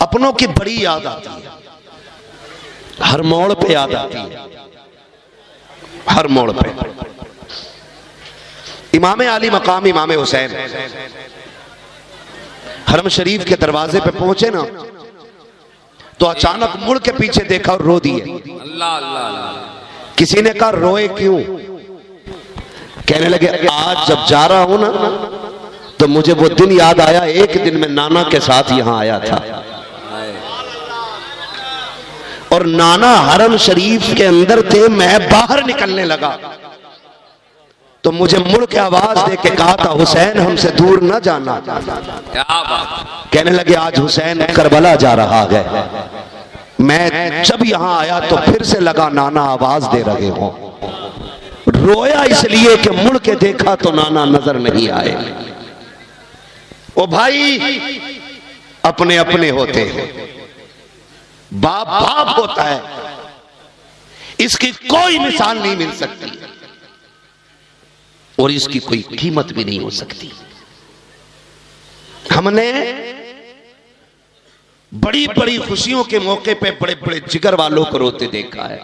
अपनों की बड़ी याद आती है, हर मोड़ पे याद आती है, हर मोड़ पे। इमाम आली मकाम इमाम हुसैन हरम शरीफ के दरवाजे पे पहुंचे ना, तो अचानक मुड़ के पीछे देखा और रो दिए। अल्लाह अल्लाह। किसी ने कहा रोए क्यों? कहने लगे आज जब जा रहा हूं ना तो मुझे वो दिन याद आया, एक दिन मैं नाना के साथ यहां आया था और नाना हरम शरीफ के अंदर थे, मैं बाहर निकलने लगा तो मुझे मुड़ के आवाज दे के कहा था हुसैन हमसे दूर न जाना। क्या बात। कहने लगे आज हुसैन करबला जा रहा है। मैं जब यहां आया तो फिर से लगा नाना आवाज दे रहे हो। रोया इसलिए कि मुड़ के देखा तो नाना नजर नहीं आए। ओ भाई अपने अपने होते हैं, बाप बाप होता है, इसकी कोई मिसाल नहीं मिल सकती और इसकी कोई कीमत भी नहीं हो सकती। हमने बड़ी बड़ी खुशियों के मौके पे बड़े बड़े जिगर वालों को रोते देखा है।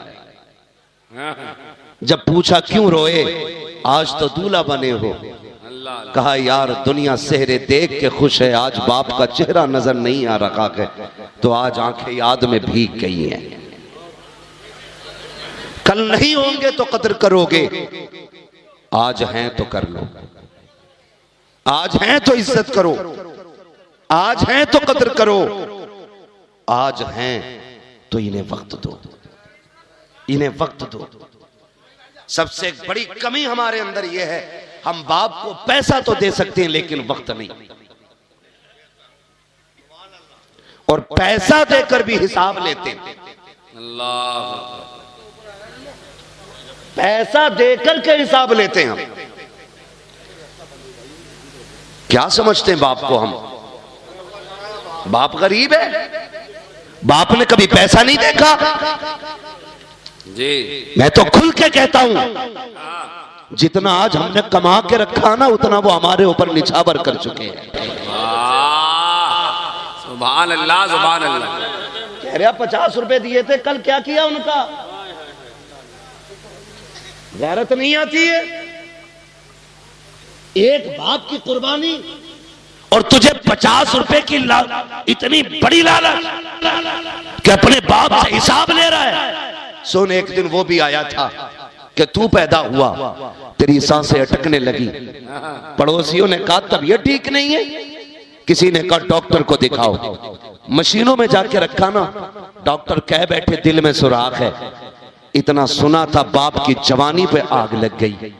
जब पूछा क्यों रोए, आज तो दूल्हा बने हो, कहा यार दुनिया सेहरे देख के खुश है, आज बाप का चेहरा नजर नहीं आ रहा है तो आज आंखें याद में भीग गई हैं। कल नहीं होंगे तो कदर करोगे, आज हैं तो कर लो, आज हैं तो इज्जत करो, आज हैं तो कदर करो, आज हैं तो इन्हें वक्त दो, इन्हें वक्त दो। सबसे बड़ी कमी हमारे अंदर यह है, हम बाप को पैसा तो दे सकते हैं लेकिन वक्त नहीं, और पैसा देकर भी हिसाब लेते हैं। अल्लाह, पैसा देकर के हिसाब लेते हैं हम। क्या समझते हैं बाप को हम? बाप गरीब है, बाप ने कभी पैसा नहीं देखा जी। मैं तो खुल के कहता हूं जितना आज हमने कमा के रखा ना उतना वो हमारे ऊपर निछावर कर चुके हैं। सुभान अल्लाह सुभान अल्लाह। कह रहा 50 रुपए दिए थे, कल क्या किया उनका? गैरत नहीं आती है? एक बाप की कुर्बानी और तुझे 50 रुपए की इतनी बड़ी लालच कि अपने बाप से हिसाब ले रहा है। सुन, एक दिन वो भी आया था कि तू पैदा हुआ, तेरी सांसें अटकने लगी, पड़ोसियों ने कहा तबीयत ठीक नहीं है, किसी ने कहा डॉक्टर को दिखाओ, मशीनों में जाके रखा ना, डॉक्टर कह बैठे दिल में सुराख है। इतना सुना था बाप की जवानी पे आग लग गई।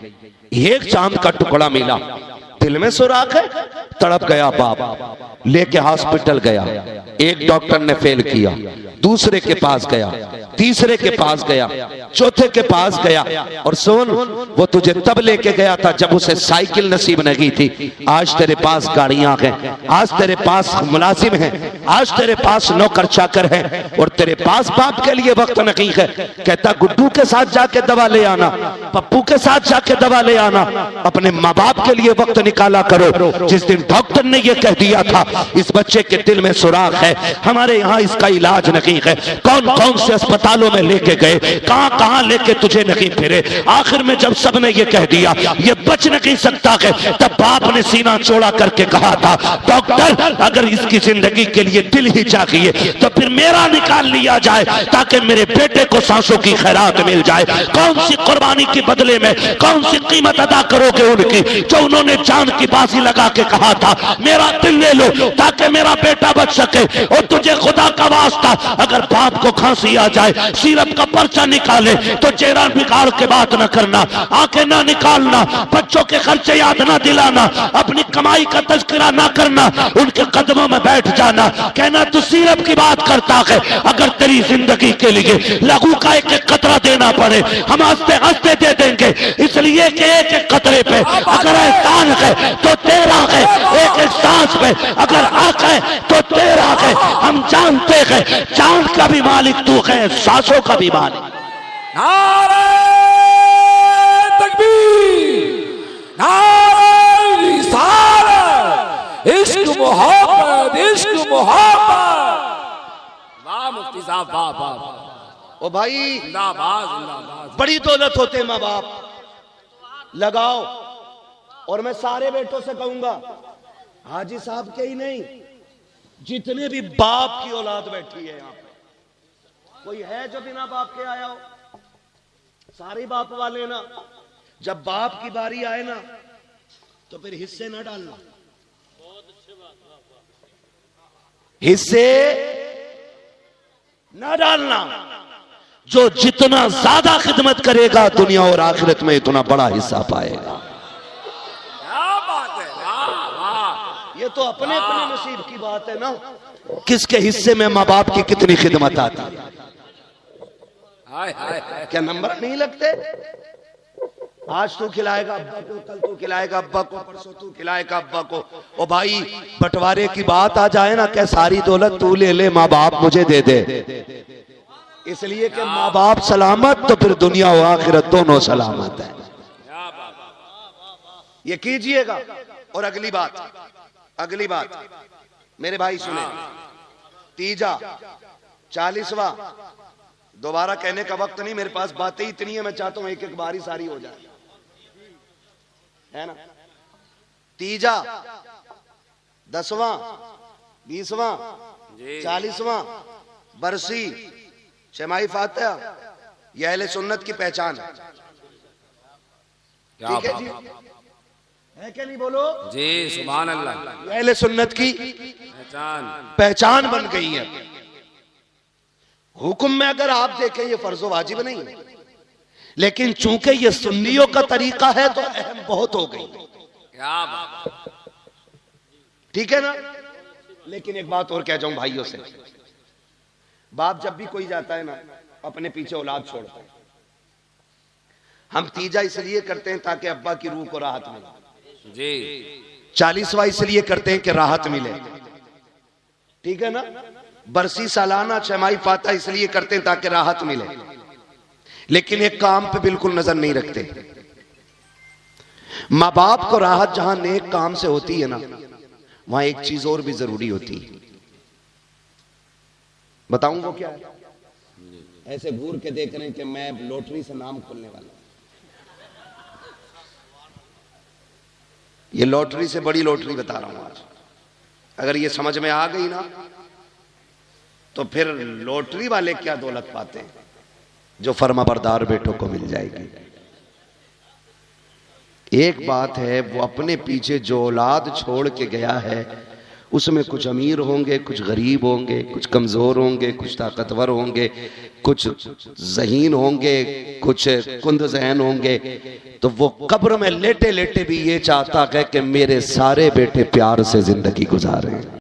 एक चांद का टुकड़ा मिला, दिल में सुराख है, तड़प गया बाप, लेके हॉस्पिटल गया। एक डॉक्टर ने फेल किया, दूसरे के पास गया, तीसरे के पास गया, चौथे के पास गया। और सुन, वो तुझे तब लेके गया था जब उसे साइकिल नसीब नहीं थी। आज तेरे पास गाड़ियां हैं, आज तेरे पास मुलाजिम हैं, आज तेरे पास नौकर चाकर हैं और तेरे पास बाप के लिए वक्त नहीं है। कहता गुड्डू के साथ जाके दवा ले आना, पप्पू के साथ जाके दवा ले आना, अपने माँ बाप के लिए वक्त निकाला करो। जिस दिन डॉक्टर ने यह कह दिया था इस बच्चे के दिल में सुराख है, हमारे यहाँ इसका इलाज नहीं है, कौन कौन से अस्पतालों में लेके गए, कहां कहां लेके तुझे नहीं फिरे। आखिर में जब सबने ये कह दिया ये बच नहीं सकता है, तब बाप ने सीना चौड़ा करके कहा था डॉक्टर अगर इसकी जिंदगी के लिए दिल ही चाहिए तो फिर मेरा निकाल लिया जाए ताकि मेरे बेटे को सांसों की खैरात मिल जाए। कौन सी कुर्बानी के बदले में कौन सी कीमत अदा करोगे उनकी, जो उन्होंने जान की बाजी लगा के कहा था मेरा दिल ले लो ताकि मेरा बेटा बच सके। और तुझे खुदा का वास्ता अगर बाप को खांसी आ जाए, सीरप का पर्चा निकाले तो चेहरा निकाल के बात न करना, आंखें ना निकालना, बच्चों के खर्चे याद ना दिलाना, अपनी कमाई का तज़किरा ना करना, उनके कदमों में बैठ जाना, कहना तू सीरप की बात करता है। अगर तेरी जिंदगी के लिए लहू का एक एक कतरा देना पड़े हम हंसते हंसते दे देंगे, इसलिए कि एक एक कतरे पे अगर एहसान है तो तेरा है, एक एक सांस पे अगर हक है तो तेरा है। हम जानते हैं चांद का भी मालिक तू है, सांसों का भी मालिक। नारे तकबीर, नारे रिसालत, इश्क मोहब्बत, इश्क मोहब्बत। साहब, वाह वाह वाह। ओ भाई, जिंदाबाद जिंदाबाद। बड़ी दौलत होते माँ बाप, लगाओ। और मैं सारे बेटों से कहूंगा, हाजी साहब के ही नहीं, जितने भी बाप की औलाद बैठी है यहां पे, कोई है जो बिना बाप के आया हो? सारे बाप वाले ना। जब बाप की बारी आए ना, तो फिर हिस्से ना डालना, हिस्से ना डालना। जो जितना ज्यादा खिदमत करेगा दुनिया और आखिरत में उतना बड़ा हिस्सा पाएगा। क्या बात है, वाह वाह। ये तो अपने अपने नसीब की बात है ना, किसके हिस्से में माँ बाप की कितनी खिदमत आती है। हाय हाय हाय। क्या नंबर नहीं लगते? आज तू खिलाएगा अब्बा को, कल तू खिलाएगा अब्बा को, परसों तू खिलाएगा अब्बा को। ओ भाई, बंटवारे की बात आ जाए ना, क्या सारी दौलत तू ले ले, माँ बाप मुझे दे दे, इसलिए कि माँ बाप सलामत तो फिर दुनिया और आखिरत दोनों सलामत है। ये कीजिएगा। और अगली बात मेरे भाई सुने, तीजा 40वां, दोबारा कहने का वक्त नहीं मेरे पास, बातें इतनी है, मैं चाहता हूं एक एक बारी सारी हो जाए, है ना। तीजा, 10वां, 20वां, 40वां बरसी शमाई फातिहा, यह अहले सुन्नत की पहचान है। ठीक है जी, है क्या नहीं बोलो जी, सुभान अल्लाह। यह अहले सुन्नत की पहचान बन गई है। हुक्म में अगर आप देखें ये फर्जो वाजिब नहीं है, लेकिन चूंकि ये सुन्नियों का तरीका है तो अहम बहुत हो गई। क्या बात। ठीक है ना। लेकिन एक बात और कह जाऊं भाइयों से, बाप जब भी कोई जाता है ना, अपने पीछे औलाद छोड़ता है। हम तीजा इसलिए करते हैं ताकि अब्बा की रूह को राहत मिले जी। 40वां इसलिए करते हैं कि राहत मिले, ठीक है ना। बरसी सालाना छमाही फातिहा इसलिए करते हैं ताकि राहत मिले, लेकिन एक काम पे बिल्कुल नजर नहीं रखते। माँ बाप को राहत जहां नेक काम से होती है ना, वहां एक चीज और भी जरूरी होती है। बताऊं वो क्या है? ऐसे घूर के देख रहे हैं कि मैं लॉटरी से नाम खोलने वाला, ये लॉटरी से बड़ी लॉटरी बता रहा हूं आज। अगर ये समझ में आ गई ना, तो फिर लॉटरी वाले क्या दौलत पाते हैं जो फर्माबरदार बेटों को मिल जाएगी। एक बात है, वो अपने पीछे जो औलाद छोड़ के गया है, उसमें कुछ अमीर होंगे, कुछ गरीब होंगे, कुछ कमजोर होंगे, कुछ ताकतवर होंगे, कुछ ज़हीन होंगे, कुछ कुंद ज़हन होंगे। तो वो कब्र में लेटे लेटे भी ये चाहता है कि मेरे सारे बेटे प्यार से जिंदगी गुजारें।